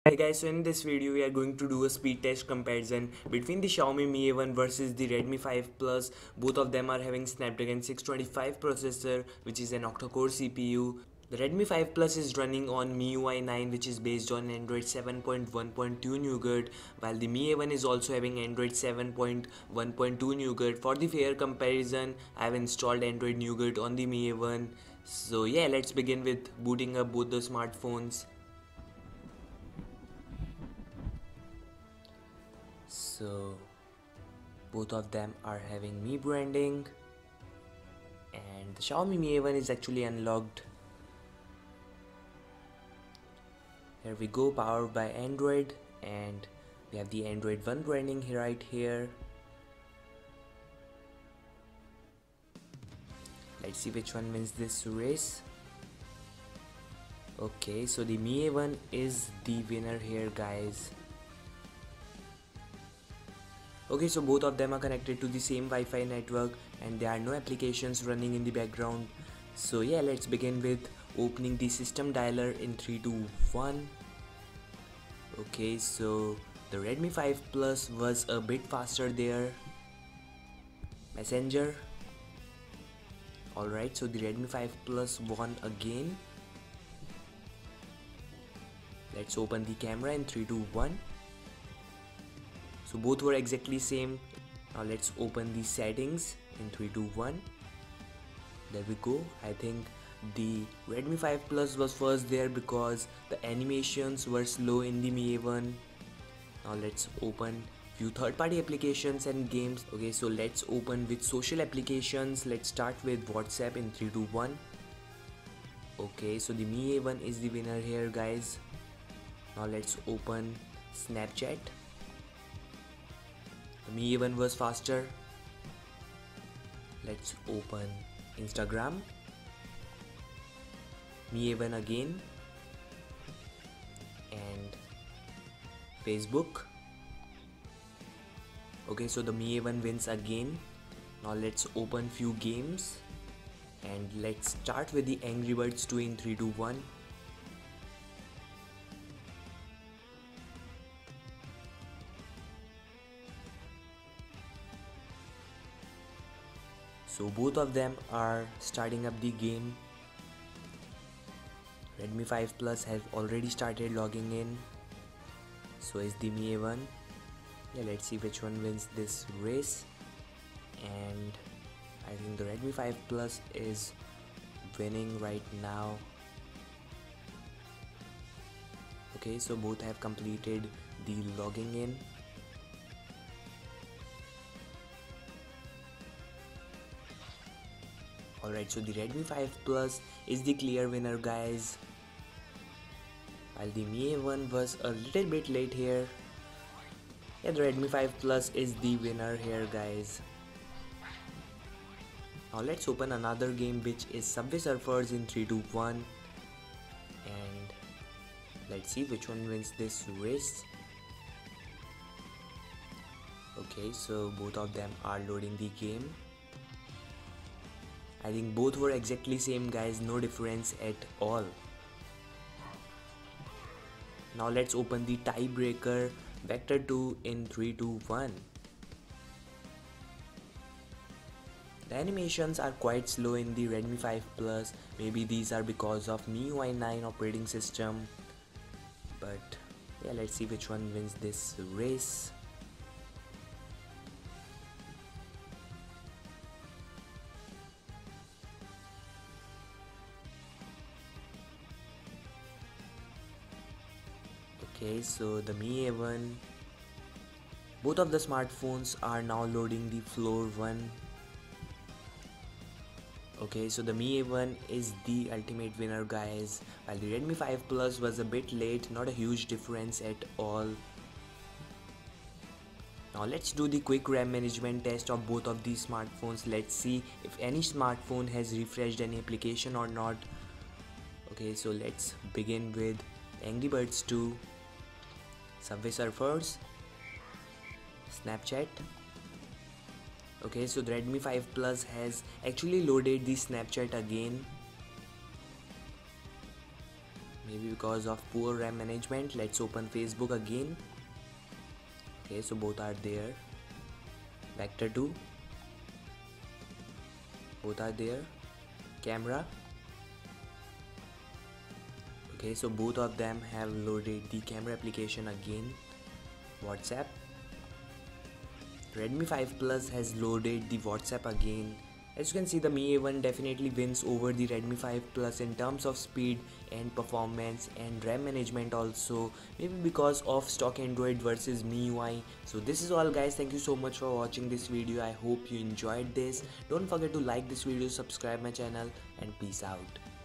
Hi guys, so in this video we are going to do a speed test comparison between the Xiaomi Mi A1 versus the Redmi 5 Plus. Both of them are having Snapdragon 625 processor, which is an octa-core CPU. The Redmi 5 Plus is running on MIUI 9, which is based on Android 7.1.2 Nougat, while the Mi A1 is also having Android 7.1.2 Nougat. For the fair comparison, I have installed Android Nougat on the Mi A1. So yeah, let's begin with booting up both the smartphones. So both of them are having Mi branding, and the Xiaomi Mi A1 is actually unlocked. Here we go, powered by Android, and we have the Android 1 branding here, right here. Let's see which one wins this race. Okay, so the Mi A1 is the winner here, guys. Okay, so both of them are connected to the same Wi-Fi network and there are no applications running in the background. So yeah, let's begin with opening the system dialer in 3, 2, 1. Okay, so the Redmi 5 Plus was a bit faster there. Messenger. Alright, so the Redmi 5 Plus won again. Let's open the camera in 3, 2, 1. So both were exactly same. Now let's open the settings in 3, 2, 1. There we go. I think the Redmi 5 Plus was first there because the animations were slow in the Mi A1. Now let's open few third-party applications and games. Okay, so let's open with social applications. Let's start with WhatsApp in 3, 2, 1. Okay, so the Mi A1 is the winner here, guys. Now let's open Snapchat. The Mi A1 was faster. Let's open Instagram. Mi A1 again. And Facebook. Okay, so the Mi A1 wins again. Now let's open few games. And let's start with the Angry Birds 2 in 3, 2, 1. So both of them are starting up the game. Redmi 5 Plus has already started logging in. So is the Mi A1. Yeah, let's see which one wins this race. And I think the Redmi 5 Plus is winning right now. Okay, so both have completed the logging in. Alright, so the Redmi 5 Plus is the clear winner, guys, while the Mi A1 was a little bit late here. Yeah, the Redmi 5 Plus is the winner here, guys. Now let's open another game, which is Subway Surfers in 3, 2, 1. And let's see which one wins this race. Okay, so both of them are loading the game. I think both were exactly same, guys, no difference at all. Now let's open the tiebreaker Vector 2 in 3, 2, 1. The animations are quite slow in the Redmi 5 Plus. Maybe these are because of MIUI 9 operating system. But yeah, let's see which one wins this race. Okay, so the Mi A1, both of the smartphones are now loading the floor 1. Okay, so the Mi A1 is the ultimate winner, guys, while the Redmi 5 Plus was a bit late, not a huge difference at all. Now let's do the quick RAM management test of both of these smartphones. Let's see if any smartphone has refreshed any application or not. Okay, so let's begin with Angry Birds 2, Subway Surfers, Snapchat. Okay, so the Redmi 5 Plus has actually loaded the Snapchat again. maybe because of poor RAM management. Let's open Facebook again. Okay, so both are there. Vector 2, both are there. Camera, okay, so both of them have loaded the camera application again. WhatsApp, Redmi 5 Plus has loaded the WhatsApp again. As you can see, the Mi A1 definitely wins over the Redmi 5 Plus in terms of speed and performance and RAM management also, maybe because of stock Android versus MIUI. So this is all guys, thank you so much for watching this video. I hope you enjoyed this. Don't forget to like this video, subscribe my channel, and peace out.